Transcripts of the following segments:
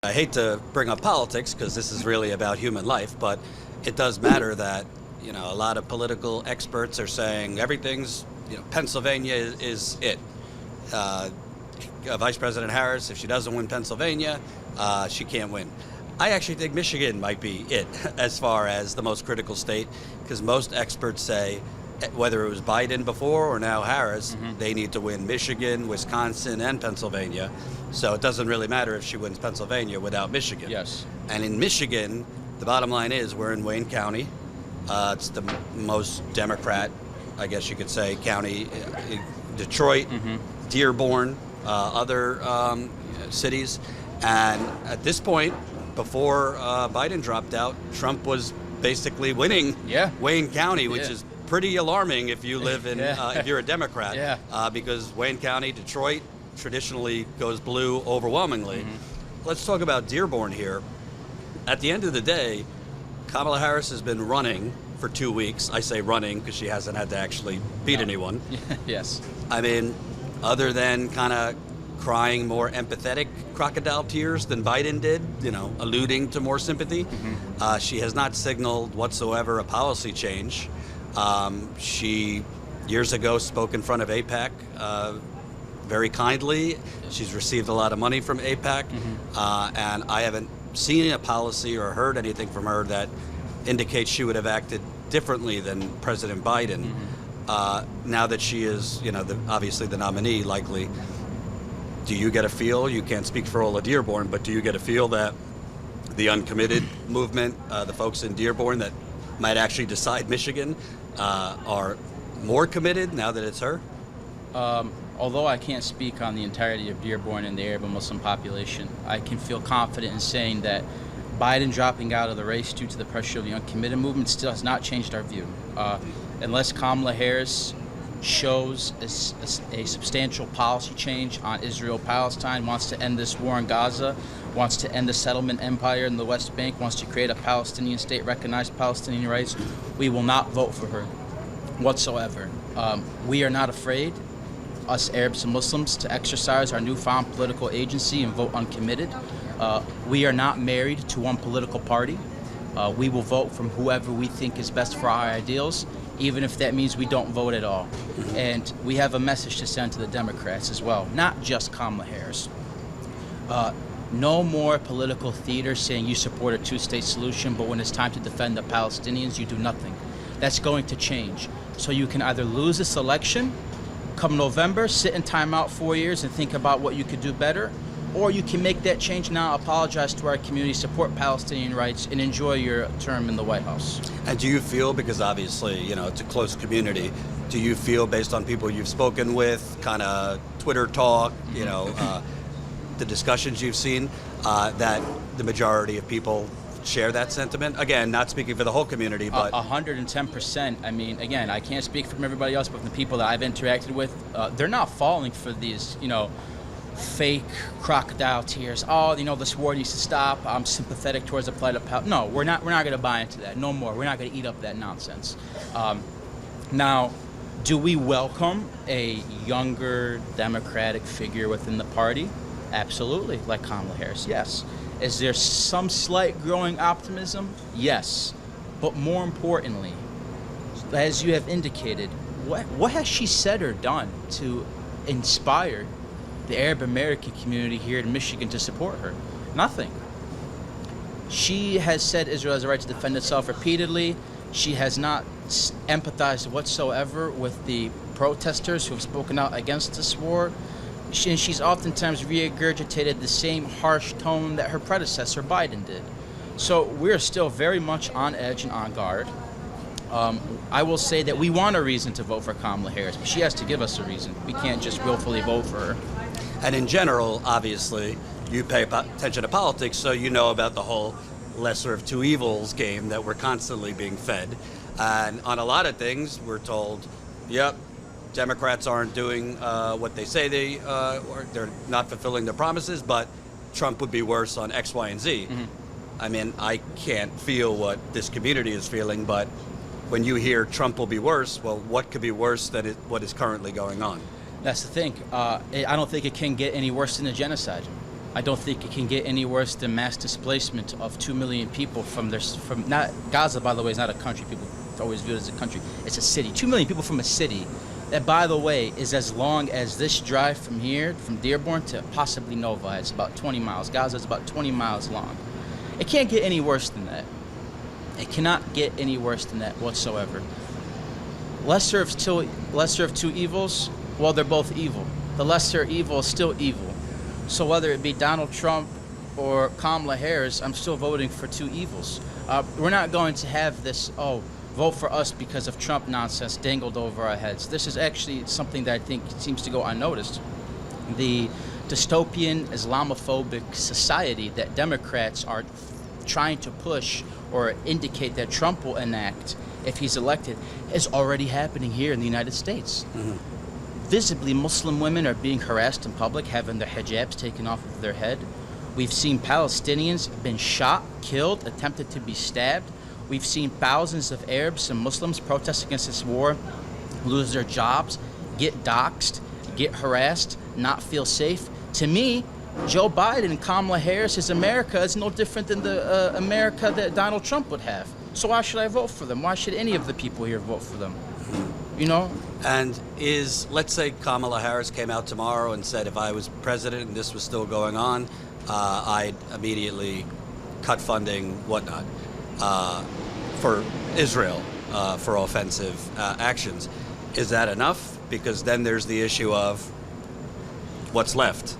I hate to bring up politics because this is really about human life, but it does matter that, a lot of political experts are saying everything's, Pennsylvania is it. Vice President Harris, if she doesn't win Pennsylvania, she can't win. I actually think Michigan might be it as far as the most critical state, because most experts say, whether it was Biden before or now Harris, they need to win Michigan, Wisconsin, and Pennsylvania. So it doesn't really matter if she wins Pennsylvania without Michigan. Yes. And in Michigan, the bottom line is we're in Wayne County. It's the most Democrat, I guess you could say, county. Detroit, Dearborn, other cities. And at this point, before Biden dropped out, Trump was basically winning Wayne County, which is pretty alarming if you live in, if you're a Democrat, because Wayne County, Detroit, traditionally goes blue overwhelmingly. Let's talk about Dearborn here. At the end of the day, Kamala Harris has been running for 2 weeks. I say running because she hasn't had to actually beat anyone. Yes. I mean, other than kind of crying more empathetic crocodile tears than Biden did, alluding to more sympathy, she has not signaled whatsoever a policy change. She years ago spoke in front of AIPAC very kindly. She's received a lot of money from AIPAC, and I haven't seen a policy or heard anything from her that indicates she would have acted differently than President Biden. Now that she is, obviously the nominee, likely, do you get a feel, you can't speak for all of Dearborn, but do you get a feel that the uncommitted movement, the folks in Dearborn that might actually decide Michigan, are more committed now that it's her? Although I can't speak on the entirety of Dearborn and the Arab and Muslim population, I can feel confident in saying that Biden dropping out of the race due to the pressure of the uncommitted movement still has not changed our view. Unless Kamala Harris shows a substantial policy change on Israel-Palestine, wants to end this war in Gaza, wants to end the settlement empire in the West Bank, wants to create a Palestinian state, recognize Palestinian rights, we will not vote for her whatsoever. We are not afraid, us Arabs and Muslims, to exercise our newfound political agency and vote uncommitted. We are not married to one political party. We will vote from whoever we think is best for our ideals, even if that means we don't vote at all. And we have a message to send to the Democrats as well, not just Kamala Harris. No more political theater saying you support a two-state solution, but when it's time to defend the Palestinians, you do nothing. That's going to change. So you can either lose this election, come November, sit in timeout 4 years and think about what you could do better, or you can make that change now, apologize to our community, support Palestinian rights, and enjoy your term in the White House. And do you feel, because obviously, it's a close community, do you feel, based on people you've spoken with, kind of Twitter talk, the discussions you've seen, that the majority of people share that sentiment? Again, not speaking for the whole community, but 110%. I mean, again, I can't speak from everybody else, but the people that I've interacted with, they're not falling for these, fake crocodile tears. Oh, this war needs to stop. I'm sympathetic towards the plight of Palestine. No, we're not going to buy into that. No more. We're not going to eat up that nonsense. Now, do we welcome a younger Democratic figure within the party? Absolutely, like Kamala Harris. Yes. Is there some slight growing optimism? Yes. But more importantly, as you have indicated, what has she said or done to inspire the Arab American community here in Michigan to support her? Nothing. She has said Israel has a right to defend itself repeatedly. She has not empathized whatsoever with the protesters who have spoken out against this war. She's oftentimes regurgitated the same harsh tone that her predecessor Biden did. So we're still very much on edge and on guard. I will say that we want a reason to vote for Kamala Harris, but she has to give us a reason. We can't just willfully vote for her. And in general, obviously, you pay attention to politics, so you know about the whole lesser of two evils game that we're constantly being fed. And on a lot of things, we're told, yep, Democrats aren't doing what they say or they're not fulfilling their promises, but Trump would be worse on X, Y, and Z. I mean, I can't feel what this community is feeling, but when you hear Trump will be worse, well, what could be worse than what is currently going on? That's the thing. I don't think it can get any worse than a genocide. I don't think it can get any worse than mass displacement of 2 million people from not Gaza, by the way, is not a country. People always view it as a country. It's a city. 2 million people from a city that, by the way, is as long as this drive from here, from Dearborn to possibly Novi. It's about 20 miles. Gaza is about 20 miles long. It can't get any worse than that. It cannot get any worse than that whatsoever. Lesser of two evils, well, they're both evil. The lesser evil is still evil. So whether it be Donald Trump or Kamala Harris, I'm still voting for two evils. We're not going to have this, vote for us because of Trump nonsense dangled over our heads. This is actually something that I think seems to go unnoticed. The dystopian Islamophobic society that Democrats are trying to push or indicate that Trump will enact if he's elected is already happening here in the United States. Mm-hmm. Visibly, Muslim women are being harassed in public, having their hijabs taken off of their head. We've seen Palestinians been shot, killed, attempted to be stabbed. We've seen thousands of Arabs and Muslims protest against this war, lose their jobs, get doxxed, get harassed, not feel safe. To me, Joe Biden and Kamala Harris' America is no different than the America that Donald Trump would have. So why should I vote for them? Why should any of the people here vote for them? You know? And let's say Kamala Harris came out tomorrow and said, if I was president and this was still going on, I'd immediately cut funding, whatnot, for Israel for offensive actions. Is that enough? Because then there's the issue of what's left.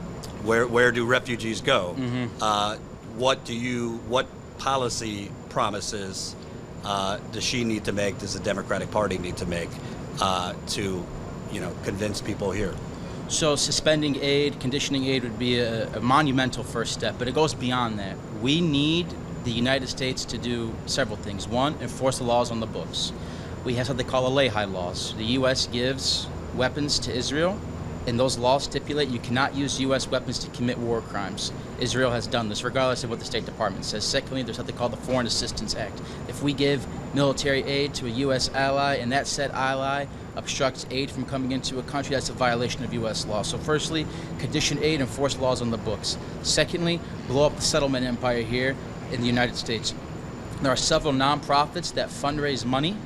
Where do refugees go? Mm-hmm. What policy promises does she need to make? Does the Democratic Party need to make to, convince people here? So suspending aid, conditioning aid would be a monumental first step, but it goes beyond that. We need the United States to do several things. One, enforce the laws on the books. We have something called the Lehi laws. The U.S. gives weapons to Israel, and those laws stipulate you cannot use U.S. weapons to commit war crimes. Israel has done this, regardless of what the State Department says. Secondly, there's something called the Foreign Assistance Act. If we give military aid to a U.S. ally, and that said ally obstructs aid from coming into a country, that's a violation of U.S. law. So firstly, condition aid, enforce laws on the books. Secondly, blow up the settlement empire here in the United States. There are several nonprofits that fundraise money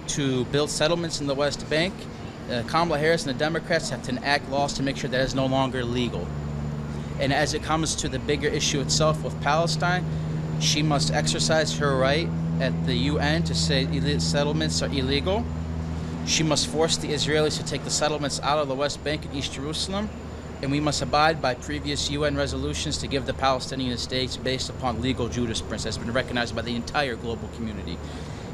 to build settlements in the West Bank. Kamala Harris and the Democrats have to enact laws to make sure that is no longer legal. And as it comes to the bigger issue itself with Palestine, she must exercise her right at the UN to say settlements are illegal. She must force the Israelis to take the settlements out of the West Bank and East Jerusalem. And we must abide by previous UN resolutions to give the Palestinian states based upon legal jurisprudence that's been recognized by the entire global community.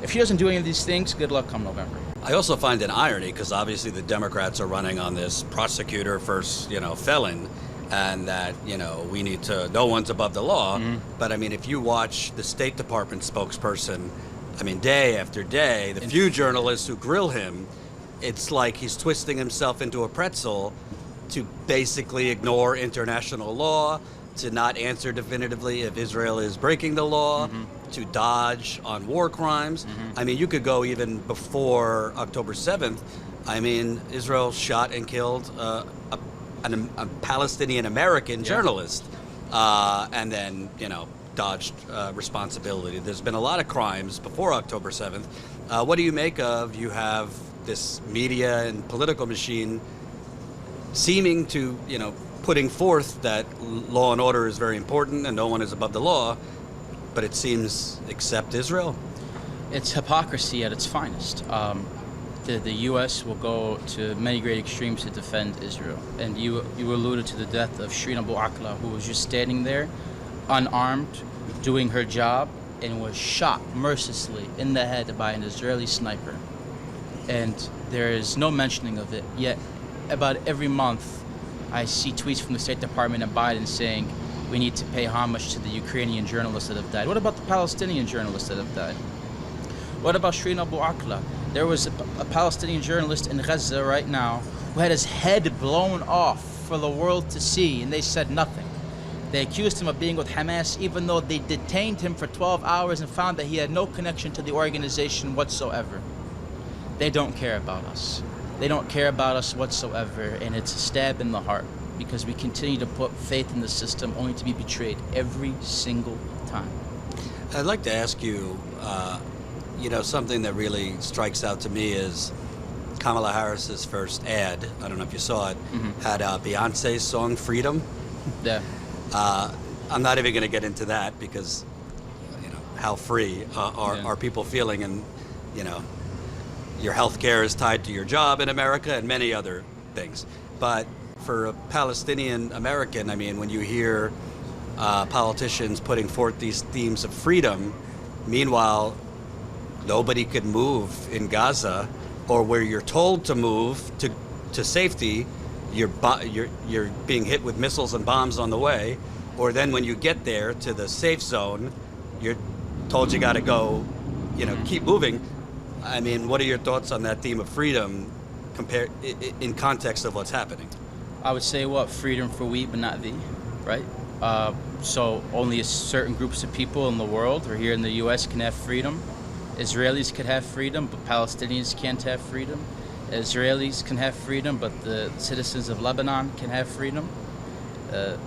If she doesn't do any of these things, good luck come November. I also find an irony because obviously the Democrats are running on this prosecutor first, felon, and that, we need to, no one's above the law. Mm-hmm. But I mean, if you watch the State Department spokesperson, day after day, the few journalists who grill him, it's like he's twisting himself into a pretzel to basically ignore international law, to not answer definitively if Israel is breaking the law, mm-hmm. to dodge on war crimes. Mm-hmm. You could go even before October 7th. Israel shot and killed a Palestinian American journalist, and then, dodged responsibility. There's been a lot of crimes before October 7th. What do you make of, you have this media and political machine seeming to, putting forth that law and order is very important and no one is above the law, but it seems except Israel? It's hypocrisy at its finest. The U.S. will go to many great extremes to defend Israel. And you alluded to the death of Shireen Abu Akleh, who was just standing there, unarmed, doing her job, and was shot mercilessly in the head by an Israeli sniper. And there is no mentioning of it, yet about every month I see tweets from the State Department and Biden saying we need to pay homage to the Ukrainian journalists that have died. What about the Palestinian journalists that have died? What about Shireen Abu Akleh? There was a Palestinian journalist in Gaza right now who had his head blown off for the world to see, and they said nothing. They accused him of being with Hamas, even though they detained him for 12 hours and found that he had no connection to the organization whatsoever. They don't care about us. They don't care about us whatsoever, and it's a stab in the heart. because we continue to put faith in the system only to be betrayed every single time. I'd like to ask you, something that really strikes out to me is Kamala Harris's first ad. I don't know if you saw it. Had Beyonce's song "Freedom." Yeah. I'm not even going to get into that because, how free are people feeling, and your health care is tied to your job in America and many other things. But for a Palestinian American, I mean, when you hear politicians putting forth these themes of freedom, meanwhile, nobody could move in Gaza, or where you're told to move to safety, you're being hit with missiles and bombs on the way, or then when you get there to the safe zone, you're told you got to go, keep moving. I mean, what are your thoughts on that theme of freedom compared in context of what's happening? I would say freedom for we, but not thee, right? So only a certain groups of people in the world or here in the U.S. can have freedom. Israelis could have freedom, but Palestinians can't have freedom. Israelis can have freedom, but the citizens of Lebanon can have freedom. The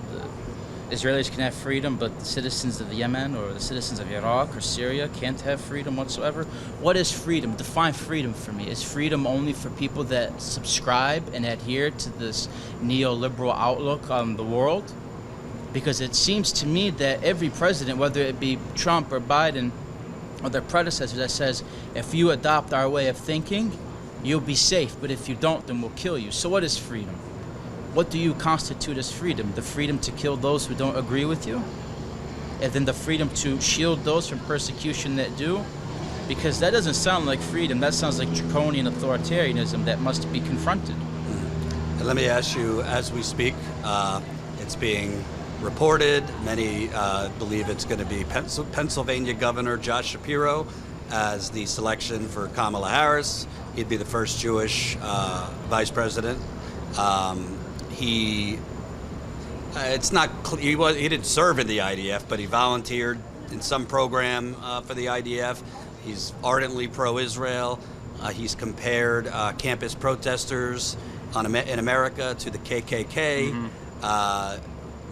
Israelis can have freedom, but the citizens of Yemen or the citizens of Iraq or Syria can't have freedom whatsoever. What is freedom? Define freedom for me. Is freedom only for people that subscribe and adhere to this neoliberal outlook on the world? Because it seems to me that every president, whether it be Trump or Biden or their predecessors, that says, if you adopt our way of thinking, you'll be safe, but if you don't, then we'll kill you. So what is freedom? What do you constitute as freedom? The freedom to kill those who don't agree with you? And then the freedom to shield those from persecution that do? Because that doesn't sound like freedom. That sounds like draconian authoritarianism that must be confronted. And let me ask you, as we speak, it's being reported, many believe it's going to be Pennsylvania Governor Josh Shapiro as the selection for Kamala Harris. He'd be the first Jewish vice president. It's not clear, he didn't serve in the IDF, but he volunteered in some program for the IDF. He's ardently pro-Israel. He's compared campus protesters in America to the KKK.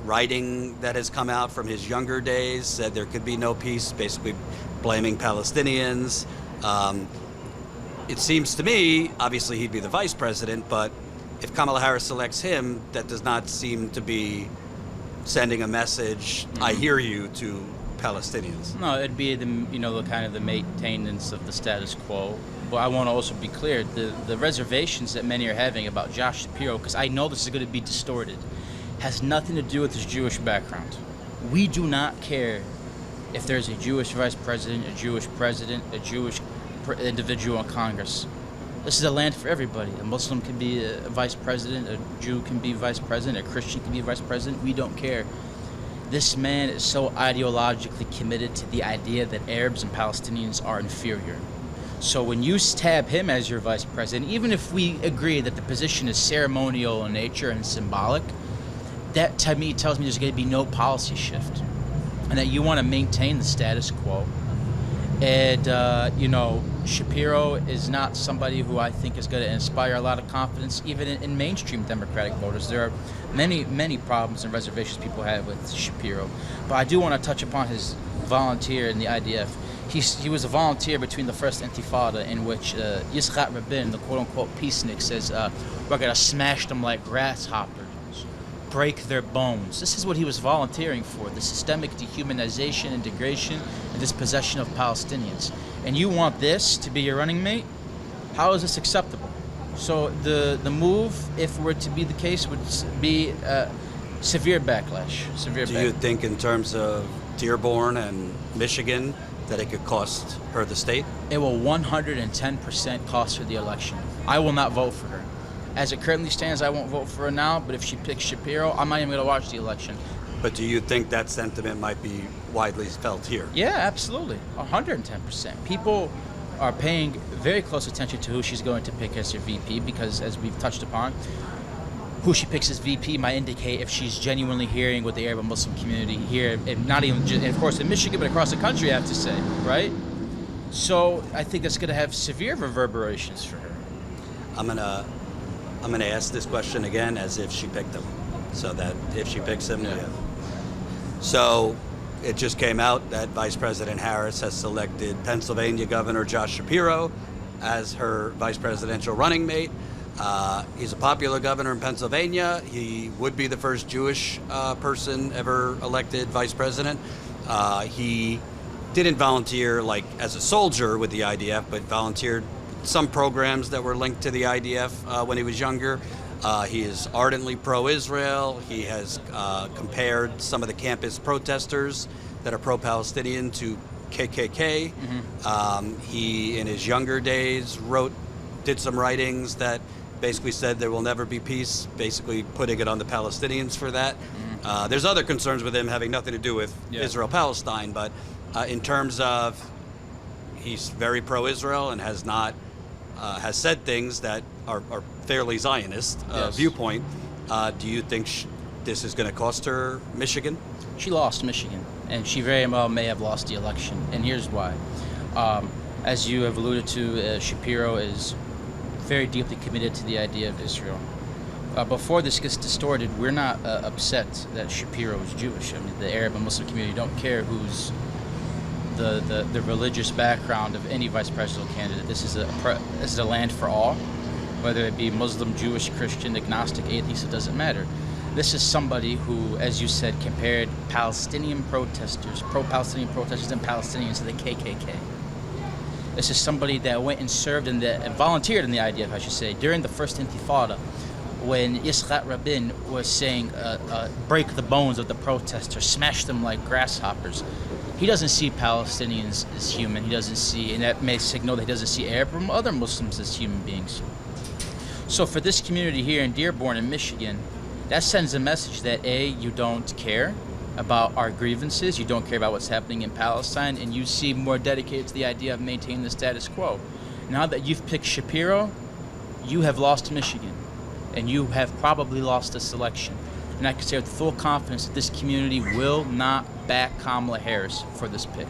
Writing that has come out from his younger days said there could be no peace, basically blaming Palestinians. It seems to me, obviously he'd be the vice president, but if Kamala Harris selects him, that does not seem to be sending a message, I hear you, to Palestinians. No, it'd be the kind of the maintenance of the status quo. But I want to also be clear, the reservations that many are having about Josh Shapiro, because I know this is going to be distorted, has nothing to do with his Jewish background. We do not care if there's a Jewish vice president, a Jewish president, a Jewish individual in Congress. This is a land for everybody. A Muslim can be a vice president, a Jew can be vice president, a Christian can be vice president. We don't care. This man is so ideologically committed to the idea that Arabs and Palestinians are inferior. So when you stab him as your vice president, even if we agree that the position is ceremonial in nature and symbolic, that to me tells me there's going to be no policy shift and that you want to maintain the status quo. And, Shapiro is not somebody who I think is going to inspire a lot of confidence, even in mainstream Democratic voters. There are many, many problems and reservations people have with Shapiro. But I do want to touch upon his volunteer in the IDF. He was a volunteer between the first Intifada, in which Yitzhak Rabin, the quote-unquote peacenik, says, we're going to smash them like grasshoppers, break their bones. This is what he was volunteering for, the systemic dehumanization, integration, and dispossession of Palestinians. And you want this to be your running mate? How is this acceptable? So the move, if it were to be the case, would be severe backlash. Do you think in terms of Dearborn and Michigan that it could cost her the state? It will 110% cost her the election. I will not vote for her. As it currently stands, I won't vote for her now, but if she picks Shapiro, I'm not even going to watch the election. But do you think that sentiment might be widely felt here? Yeah, absolutely. 110%. People are paying very close attention to who she's going to pick as her VP because, as we've touched upon, who she picks as VP might indicate if she's genuinely hearing what the Arab and Muslim community here, and not even just, and of course, in Michigan, but across the country, I have to say, right? So I think that's going to have severe reverberations for her. I'm gonna ask this question again as if she picked him. so that if she picks him, yeah. So it just came out that Vice President Harris has selected Pennsylvania Governor Josh Shapiro as her vice presidential running mate. He's a popular governor in Pennsylvania. He would be the first Jewish person ever elected vice president. He didn't volunteer like as a soldier with the IDF, but volunteered some programs that were linked to the IDF when he was younger. He is ardently pro-Israel. He has compared some of the campus protesters that are pro-Palestinian to KKK. He, in his younger days, did some writings that basically said there will never be peace, basically putting it on the Palestinians for that. There's other concerns with him having nothing to do with Israel-Palestine, but in terms of he's very pro-Israel and has said things that are fairly Zionist viewpoint. Do you think this is going to cost her Michigan? She lost Michigan, and she very well may have lost the election, and here's why. As you have alluded to, Shapiro is very deeply committed to the idea of Israel. Before this gets distorted, we're not upset that Shapiro is Jewish. I mean, the Arab and Muslim community don't care who's the religious background of any vice presidential candidate. This is a land for all, whether it be Muslim, Jewish, Christian, agnostic, atheist, it doesn't matter. This is somebody who, as you said, compared Palestinian protesters, pro-Palestinian protesters and Palestinians to the KKK. This is somebody that went and served and volunteered in the IDF, I should say, during the first Intifada, when Yitzhak Rabin was saying, break the bones of the protesters, smash them like grasshoppers. He doesn't see Palestinians as human. He doesn't see, and that may signal that he doesn't see Arab or other Muslims as human beings. So for this community here in Dearborn in Michigan, that sends a message that A, you don't care about our grievances, you don't care about what's happening in Palestine, and you seem more dedicated to the idea of maintaining the status quo. Now that you've picked Shapiro, you have lost Michigan, and you have probably lost this election. And I can say with full confidence that this community will not back Kamala Harris for this pick.